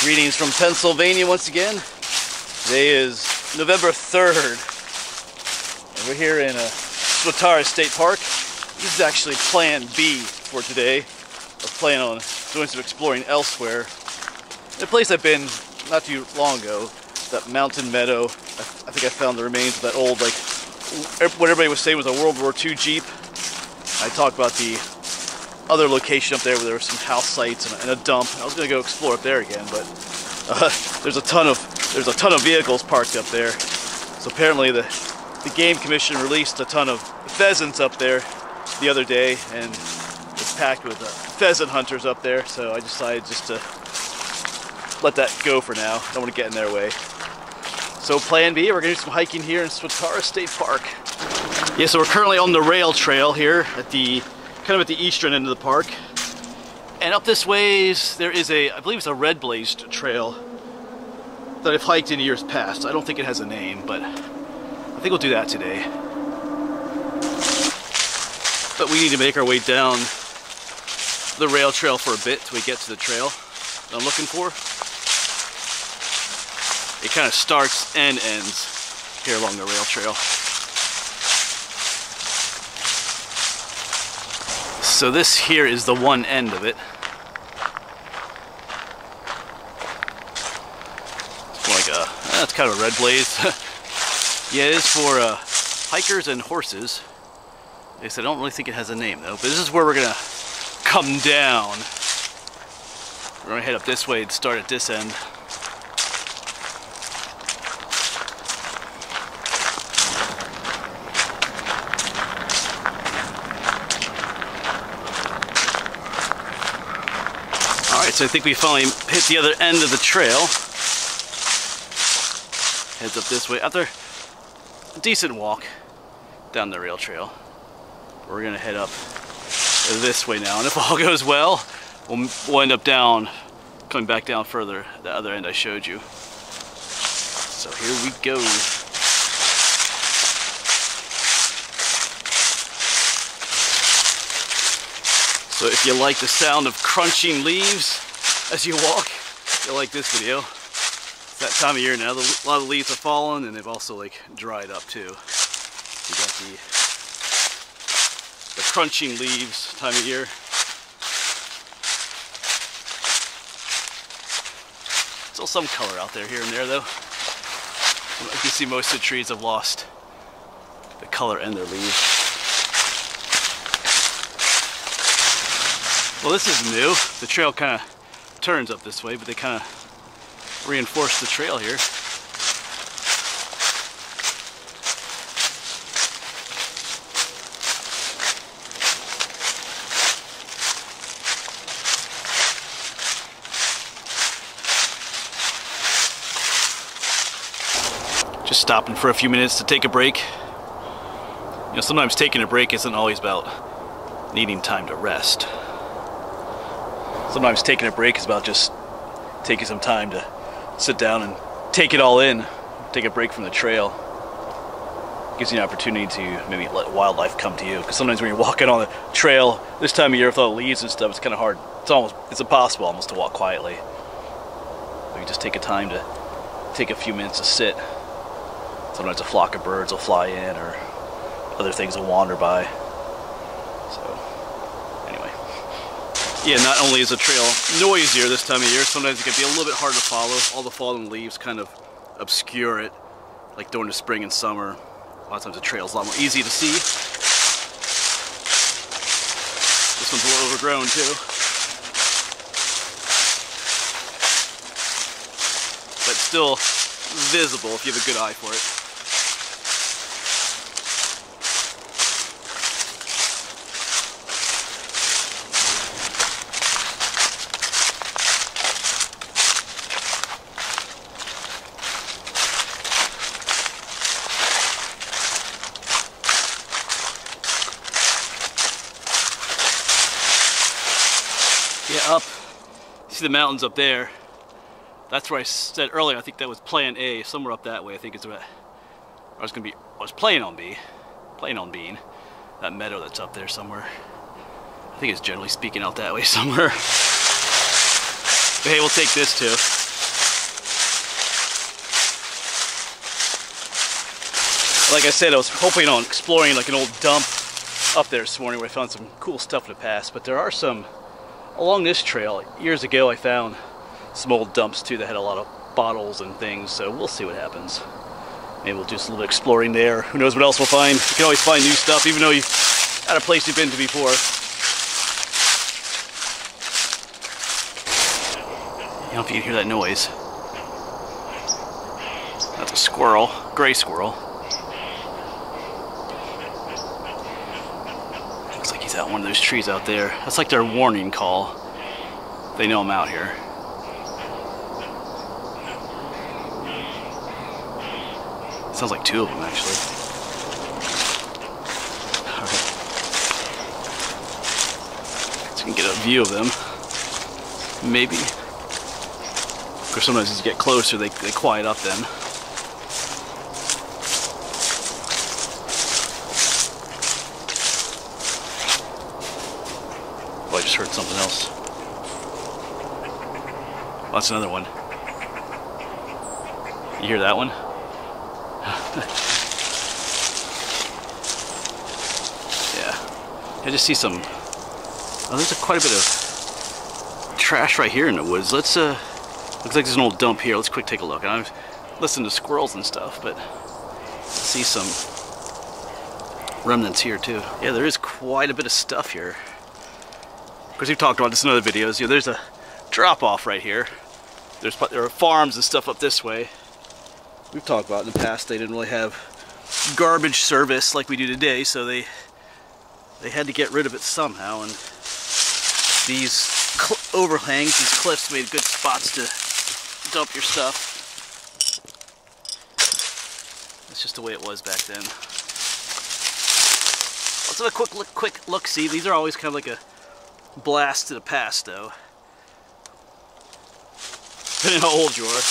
Greetings from Pennsylvania once again. Today is November 3rd. And we're here in Swatara State Park. This is actually plan B for today. I plan on doing some exploring elsewhere. In a place I've been not too long ago, that mountain meadow. I think I found the remains of that old, like, what everybody was saying was a World War II Jeep. I talked about the other location up there where there were some house sites and a dump. I was going to go explore up there again, but there's a ton of vehicles parked up there. So apparently the Game Commission released a ton of pheasants up there the other day, and it's packed with pheasant hunters up there. So I decided just to let that go for now. I don't want to get in their way. So plan B, we're going to do some hiking here in Swatara State Park. Yeah, so we're currently on the rail trail here at the kind of at the eastern end of the park. And up this ways there is I believe it's a red blazed trail that I've hiked in years past. I don't think it has a name, but I think we'll do that today. But we need to make our way down the rail trail for a bit till we get to the trail that I'm looking for. It kind of starts and ends here along the rail trail. So this here is the one end of it. It's more like that's kind of a red blaze. Yeah, it is for hikers and horses. Like I said, I don't really think it has a name though, but this is where we're gonna come down. We're gonna head up this way and start at this end. Alright, so I think we finally hit the other end of the trail. Heads up this way. After a decent walk down the rail trail, we're going to head up this way now. And if all goes well, we'll end up coming back down further, the other end I showed you. So here we go. So if you like the sound of crunching leaves as you walk, you'll like this video. It's that time of year now. A lot of leaves have fallen and they've also like dried up too. You got the crunching leaves time of year. Still some color out there here and there though. You can see most of the trees have lost the color in their leaves. Well, this is new. The trail kind of turns up this way, but they kind of reinforced the trail here. Just stopping for a few minutes to take a break. You know, sometimes taking a break isn't always about needing time to rest. Sometimes taking a break is about just taking some time to sit down and take it all in. Take a break from the trail. Gives you an opportunity to maybe let wildlife come to you. Because sometimes when you're walking on the trail this time of year with all the leaves and stuff, it's kind of hard. It's impossible almost to walk quietly. But you just take a time to take a few minutes to sit. Sometimes a flock of birds will fly in or other things will wander by. So anyway. Yeah, not only is the trail noisier this time of year, sometimes it can be a little bit harder to follow. All the fallen leaves kind of obscure it, like during the spring and summer. A lot of times the trail's a lot more easy to see. This one's a little overgrown too. But still visible if you have a good eye for it. Yeah, up, see the mountains up there. That's where I said earlier, I think that was plan A, somewhere up that way. I think it's where I was planning on being that meadow that's up there somewhere. I think it's generally speaking out that way somewhere. But hey, we'll take this too. Like I said, I was hoping on exploring like an old dump up there this morning where I found some cool stuff in the past, but there are some along this trail. Years ago I found some old dumps too that had a lot of bottles and things, so we'll see what happens. Maybe we'll do just a little bit of exploring there. Who knows what else we'll find. You can always find new stuff even though you've at a place you've been to before. I don't know if you can hear that noise. That's a squirrel, gray squirrel. Looks like he's out one of those trees out there. That's like their warning call. They know I'm out here. Sounds like two of them actually. Alright. So you can get a view of them. Maybe. Of course, sometimes as you get closer, they quiet up then. Oh, I just heard something else. Oh, that's another one. You hear that one? Yeah. I just see some... Oh, there's quite a bit of trash right here in the woods. Let's, looks like there's an old dump here. Let's quick take a look. And I've listened to squirrels and stuff, but I see some remnants here too. Yeah, there is quite a bit of stuff here. Of course, we've talked about this in other videos. You know, there's a drop-off right here. There are farms and stuff up this way. We've talked about in the past they didn't really have garbage service like we do today, so they had to get rid of it somehow, and these overhangs, these cliffs made good spots to dump your stuff. That's just the way it was back then. Let's have a quick look-see. These are always kind of like a blast to the past, though. Depending on how old you are.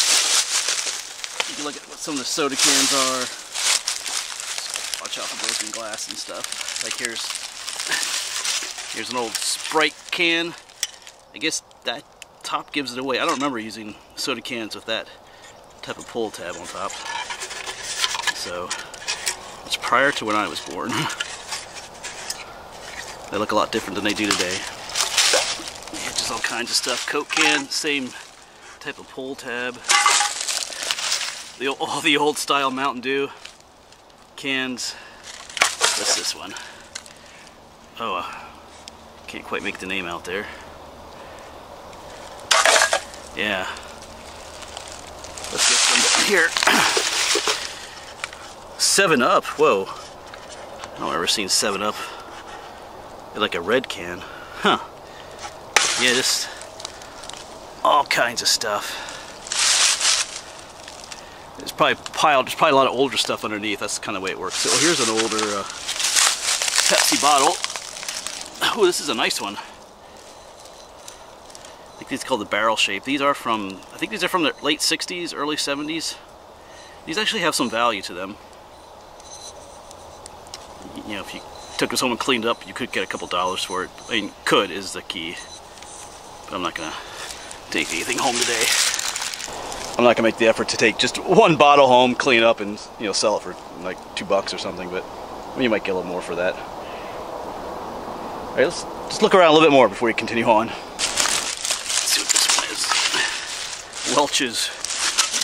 You can look at what some of the soda cans are. Watch out for broken glass and stuff. Like here's an old Sprite can. I guess that top gives it away. I don't remember using soda cans with that type of pull tab on top. So it's prior to when I was born. They look a lot different than they do today. Just all kinds of stuff. Coke can, same type of pull tab. All the old style Mountain Dew cans. What's this one? Oh, can't quite make the name out there. Yeah. Let's get some here. 7-Up. Whoa. I don't ever seen 7-Up. Like a red can. Huh. Yeah, just all kinds of stuff. There's probably a lot of older stuff underneath. That's kind of the way it works. So here's an older Pepsi bottle. Oh, this is a nice one. I think it's called the barrel shape. These are from, I think these are from the late 60s, early 70s. These actually have some value to them. You know, if you took this home and cleaned up, you could get a couple dollars for it. I mean, could is the key. But I'm not gonna take anything home today. I'm not gonna make the effort to take just one bottle home, clean up, and sell it for like $2 or something. But you might get a little more for that. All right, let's just look around a little bit more before we continue on. Let's see what this one is. Welch's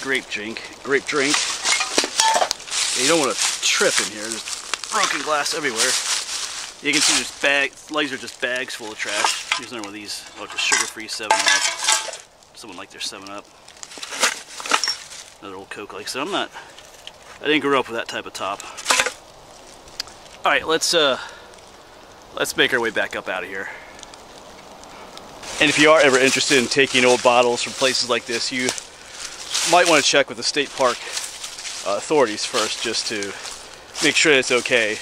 grape drink. Yeah, you don't want to trip in here. There's broken glass everywhere. You can see there's legs are just bags full of trash. Here's another one of these. Oh, just sugar-free 7-Up. Someone like their 7-Up. Another old Coke. Like I said, I didn't grow up with that type of top. All right, let's make our way back up out of here. And if you are ever interested in taking old bottles from places like this, you might want to check with the state park authorities first, just to make sure that it's okay.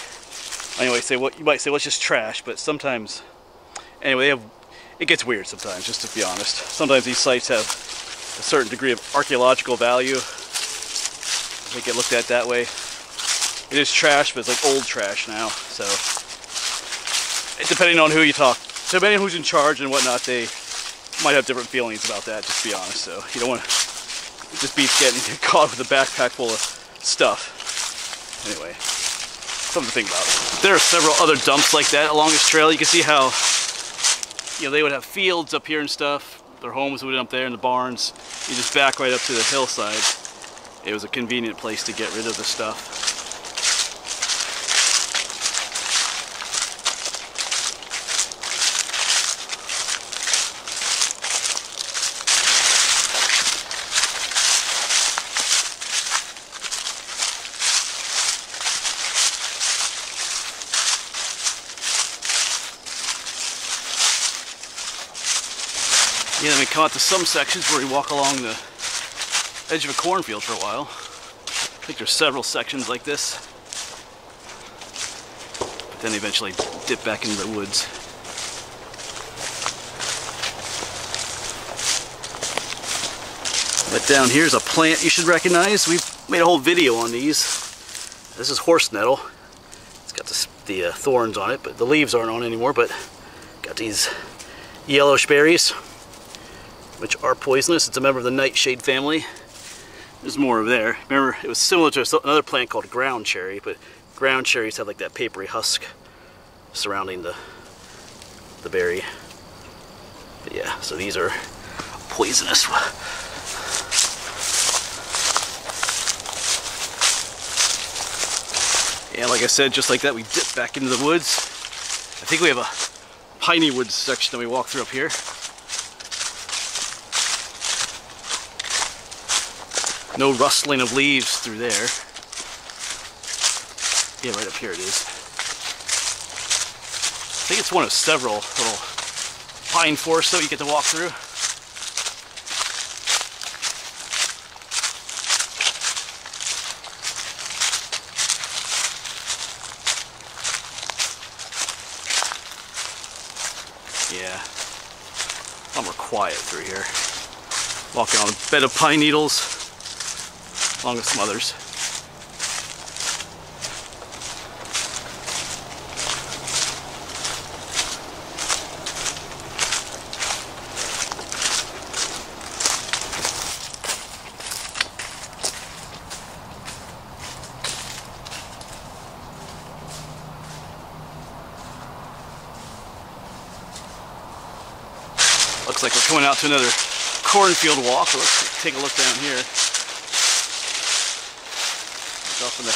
Anyway, you might say, well, it's just trash, but sometimes, anyway, it gets weird sometimes, just to be honest. Sometimes these sites have a certain degree of archaeological value. They get looked at that way. It is trash, but it's like old trash now, so depending on who you talk, depending on who's in charge and whatnot, they might have different feelings about that, just to be honest. So you don't want to, it just beats getting caught with a backpack full of stuff. Anyway, something to think about. There are several other dumps like that along this trail. You can see how, you know, they would have fields up here and stuff. Their homes would be up there in the barns. You just back right up to the hillside. It was a convenient place to get rid of the stuff. Yeah, then we come out to some sections where we walk along the edge of a cornfield for a while. I think there's several sections like this. But then eventually dip back into the woods. But down here's a plant you should recognize. We've made a whole video on these. This is horse nettle. It's got the thorns on it, but the leaves aren't on anymore, but got these yellowish berries, which are poisonous. It's a member of the nightshade family. There's more over there. Remember, it was similar to another plant called ground cherry, but ground cherries have like that papery husk surrounding the berry. But yeah, so these are poisonous. Yeah, like I said, just like that, we dip back into the woods. I think we have a piney woods section that we walk through up here. No rustling of leaves through there. Yeah, right up here it is. I think it's one of several little pine forests that you get to walk through. Yeah, a lot more quiet through here. Walking on a bed of pine needles, along with some others. Looks like we're coming out to another cornfield walk. Let's take a look down here. Up in the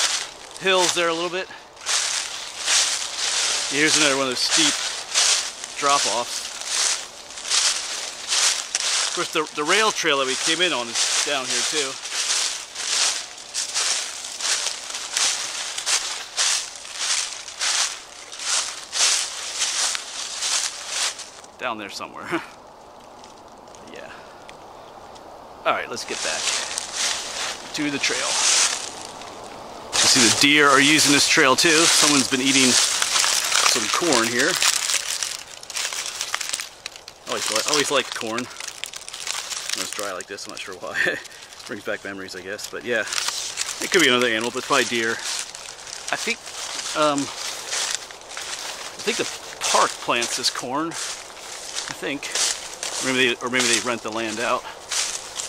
hills there a little bit. Here's another one of those steep drop-offs. Of course, the rail trail that we came in on is down here too. Down there somewhere. Yeah. Alright, let's get back to the trail. You see the deer are using this trail too. Someone's been eating some corn here. I always liked corn. When it's dry like this, I'm not sure why. Brings back memories, I guess. But yeah, it could be another animal, but it's probably deer. I think the park plants this corn. I think. Or maybe they rent the land out.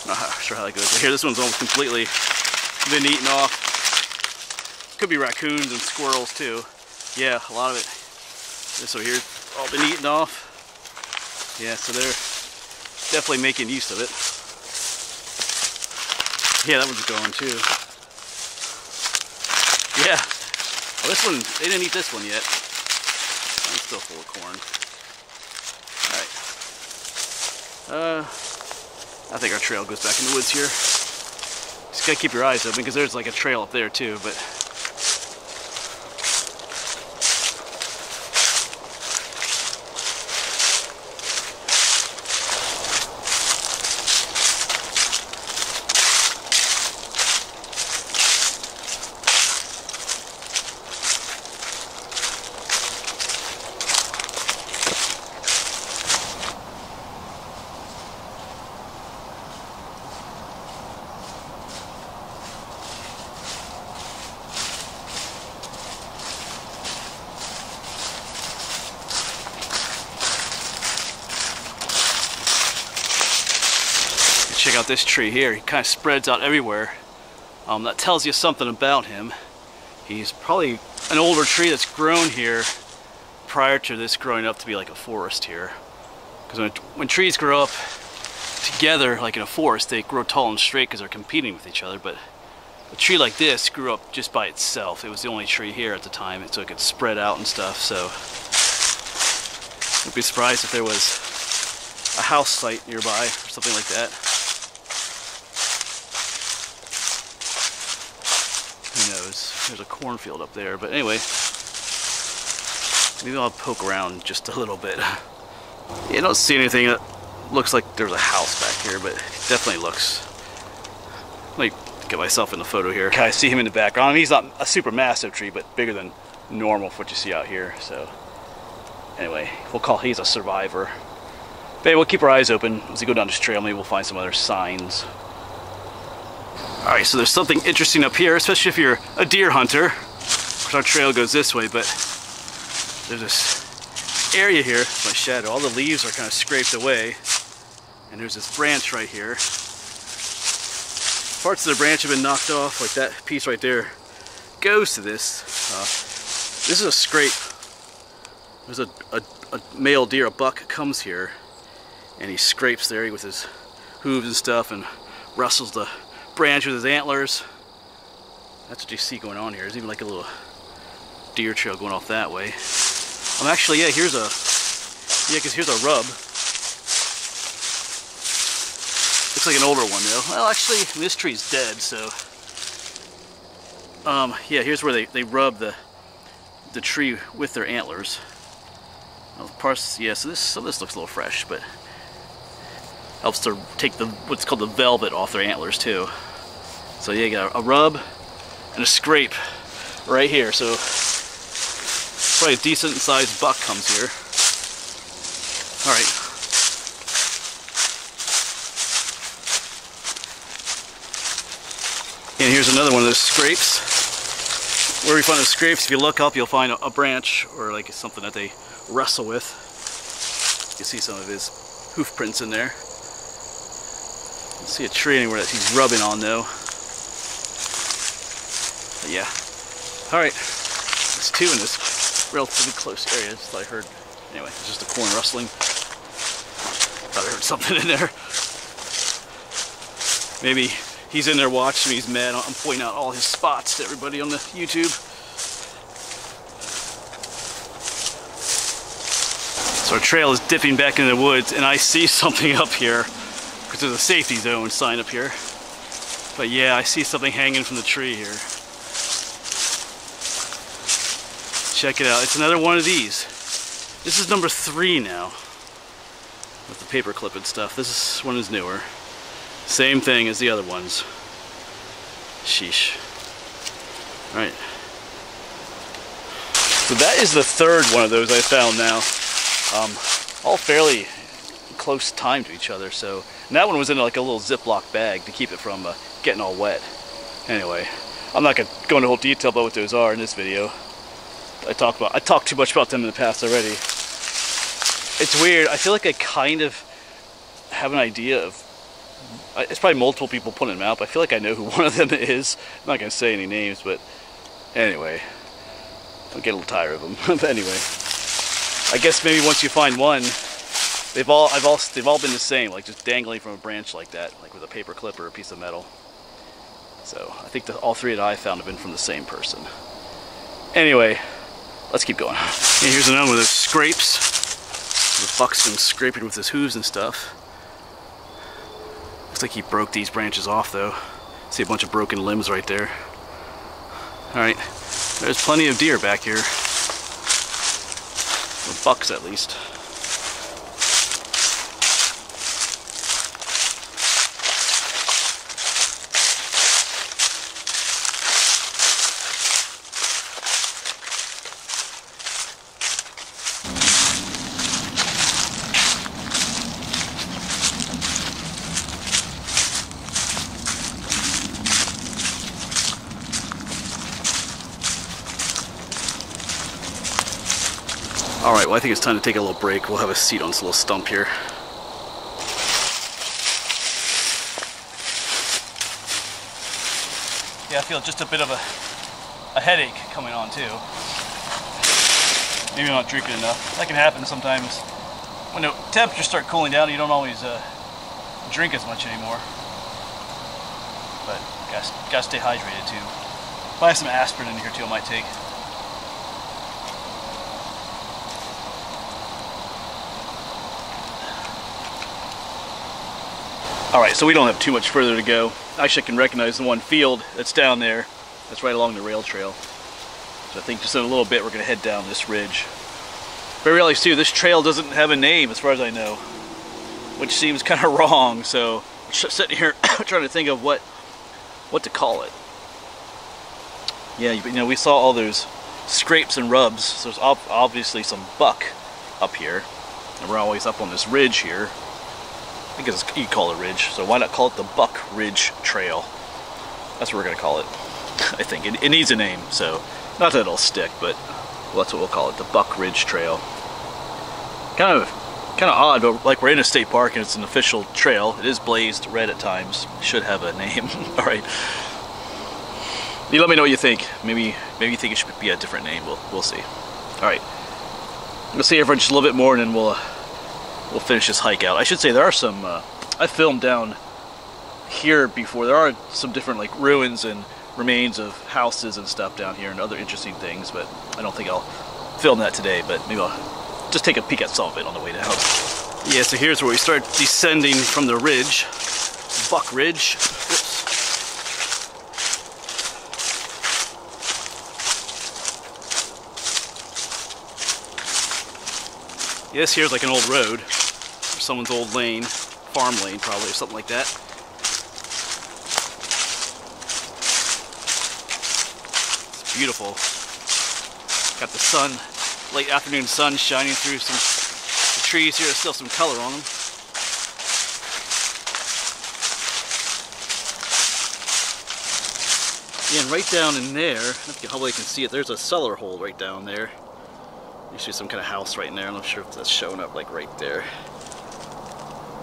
I'm not sure how that goes. But here, this one's almost completely been eaten off. Could be raccoons and squirrels too. Yeah, a lot of it. So here's all been eaten off. Yeah, so they're definitely making use of it. Yeah, that one's going too. Yeah. Oh, this one, they didn't eat this one yet. It's still full of corn. Alright. I think our trail goes back in the woods here. Just gotta keep your eyes open because there's like a trail up there too, but check out this tree here. He kind of spreads out everywhere. That tells you something about him. He's probably an older tree that's grown here prior to this growing up to be like a forest here. Because when trees grow up together, like in a forest, they grow tall and straight because they're competing with each other. But a tree like this grew up just by itself. It was the only tree here at the time, and so it could spread out and stuff. So wouldn't be surprised if there was a house site nearby or something like that. Who knows? There's a cornfield up there, but anyway, maybe I'll poke around just a little bit. Yeah, I don't see anything that looks like there's a house back here, but it definitely looks. Let me get myself in the photo here. I see him in the background. I mean, he's not a super massive tree, but bigger than normal for what you see out here. So anyway, he's a survivor. But we'll keep our eyes open as we go down this trail. Maybe we'll find some other signs. Alright, so there's something interesting up here, especially if you're a deer hunter. Of course, our trail goes this way, but there's this area here, my shadow. All the leaves are kind of scraped away. And there's this branch right here. Parts of the branch have been knocked off, like that piece right there goes to this. This is a scrape. There's a male deer, a buck, comes here, and he scrapes there with his hooves and stuff and rustles the branch with his antlers. That's what you see going on here. There's even like a little deer trail going off that way. Actually, yeah, because here's a rub. Looks like an older one though. Well, actually, this tree's dead, so yeah, here's where they rub the tree with their antlers. Yeah, so some of this looks a little fresh, but helps to take what's called the velvet off their antlers too. So yeah, you got a rub and a scrape right here. So probably a decent sized buck comes here. All right. And here's another one of those scrapes. Where we find those scrapes, if you look up, you'll find a branch or like something that they wrestle with. You see some of his hoof prints in there. Don't see a tree anywhere that he's rubbing on though. But yeah. Alright. There's two in this relatively close area. That's what I heard. Anyway, it's just a corn rustling. Thought I heard something in there. Maybe he's in there watching me, he's mad. I'm pointing out all his spots to everybody on the YouTube. So our trail is dipping back into the woods, and I see something up here, because there's a safety zone sign up here. But yeah, I see something hanging from the tree here. Check it out, it's another one of these. This is number 3 now, with the paper clip and stuff. This one is newer. Same thing as the other ones. Sheesh. Alright. So that is the 3rd one of those I found now. All fairly close time to each other. So, and that one was in like a little Ziploc bag to keep it from getting all wet. Anyway, I'm not going to go into whole detail about what those are in this video. I talked too much about them in the past already. It's weird. I feel like I kind of have an idea of. It's probably multiple people putting them out, but I feel like I know who one of them is. I'm not going to say any names, but anyway, I'll get a little tired of them. But anyway, I guess maybe once you find one, they've all been the same, like just dangling from a branch like that, like with a paper clip or a piece of metal. So I think that all 3 that I found have been from the same person. Anyway, let's keep going. And here's another one of those scrapes. The buck's been scraping with his hooves and stuff. Looks like he broke these branches off though. See a bunch of broken limbs right there. Alright, there's plenty of deer back here. Or bucks at least. Alright, well I think it's time to take a little break. We'll have a seat on this little stump here. Yeah, I feel just a bit of a a headache coming on too. Maybe I'm not drinking enough. That can happen sometimes. When the temperatures start cooling down, you don't always drink as much anymore. But gotta stay hydrated too. If I have some aspirin in here too, I might take. Alright, so we don't have too much further to go. Actually, I can recognize the one field that's down there. That's right along the rail trail. So I think just in a little bit we're going to head down this ridge. But I realize too, this trail doesn't have a name as far as I know. Which seems kind of wrong, so I'm sitting here trying to think of what to call it. Yeah, you know, we saw all those scrapes and rubs, so there's obviously some buck up here. And we're always up on this ridge here. I guess you call it a ridge, so why not call it the Buckridge Trail? That's what we're going to call it. I think it needs a name, so not that it'll stick, but that's what we'll call it, the Buckridge Trail. Kind of odd, but like we're in a state park and it's an official trail. It is blazed red at times. Should have a name. All right. You let me know what you think. Maybe you think it should be a different name. We'll see. All right. We'll stay here for just a little bit more, and then we'll finish this hike out. I should say there are some. I filmed down here before. There are some different like ruins and remains of houses and stuff down here, and other interesting things. But I don't think I'll film that today. But maybe I'll just take a peek at some of it on the way down. Yeah, so here's where we start descending from the ridge, Buckridge. Whoops. Yeah, this here's like an old road, or someone's old lane, farm lane probably, or something like that. It's beautiful. Got the sun, late afternoon sun shining through some the trees here. There's still some color on them. Yeah, and right down in there, I don't know how well you can see it, there's a cellar hole right down there. Used to be some kind of house right in there. I'm not sure if that's showing up like right there.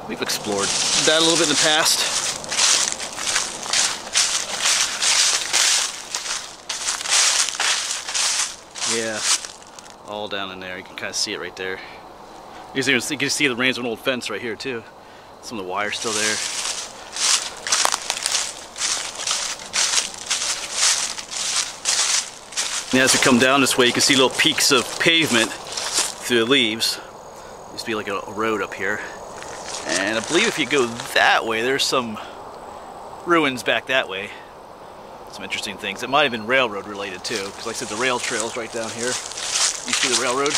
We've explored that a little bit in the past. Yeah, all down in there. You can kind of see it right there. You can see the remains of an old fence right here too. Some of the wire's still there. And as we come down this way, you can see little peaks of pavement through the leaves. There used to be like a road up here. And I believe if you go that way, there's some ruins back that way. Some interesting things. It might have been railroad related too, because like I said, the rail trail's right down here. You see the railroad?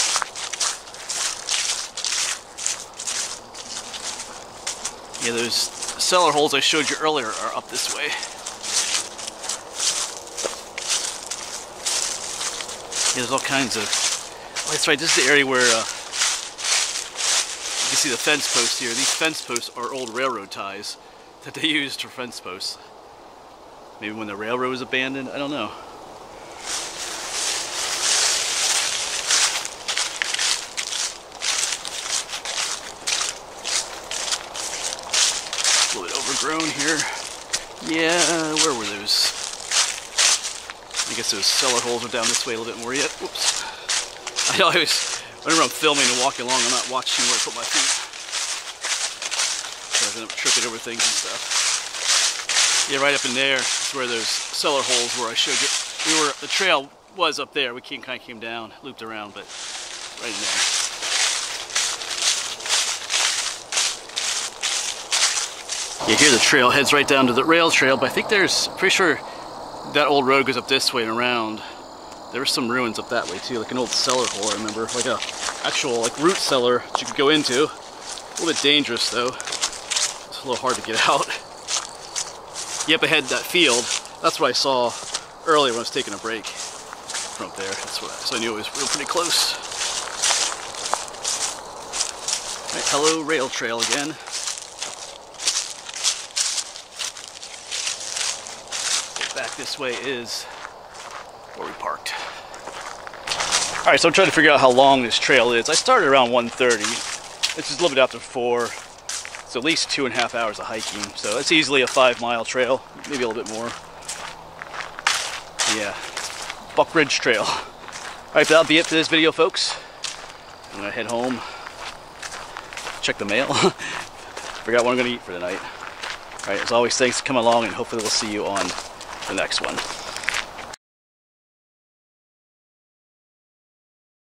Yeah, those cellar holes I showed you earlier are up this way. Yeah, there's all kinds of... Oh, that's right, this is the area where you can see the fence posts here. These fence posts are old railroad ties that they used for fence posts. Maybe when the railroad was abandoned, I don't know. A little bit overgrown here. Yeah, where were those? I guess those cellar holes are down this way a little bit more yet. Whoops. I always, whenever I'm filming and walking along, I'm not watching where I put my feet. So I end up tripping over things and stuff. Yeah, right up in there is where those cellar holes were I showed you. The trail was up there. We kind of came down, looped around, but right in there. Yeah, here the trail heads right down to the rail trail, but I think pretty sure that old road goes up this way and around. There were some ruins up that way too, like an old cellar hole I remember, like a actual like root cellar that you could go into. A little bit dangerous though. It's a little hard to get out. Yep, ahead that field. That's what I saw earlier when I was taking a break from up there. So I knew it was pretty close. All right, hello rail trail again. Back this way is where we parked. Alright, so I'm trying to figure out how long this trail is. I started around 1:30. This is a little bit after 4. It's at least 2.5 hours of hiking. So it's easily a 5-mile trail, maybe a little bit more. Yeah, Buckridge Trail. Alright, that'll be it for this video, folks. I'm gonna head home, check the mail, figure out what I'm gonna eat for the night. Alright, as always, thanks for coming along, and hopefully we'll see you on the next one.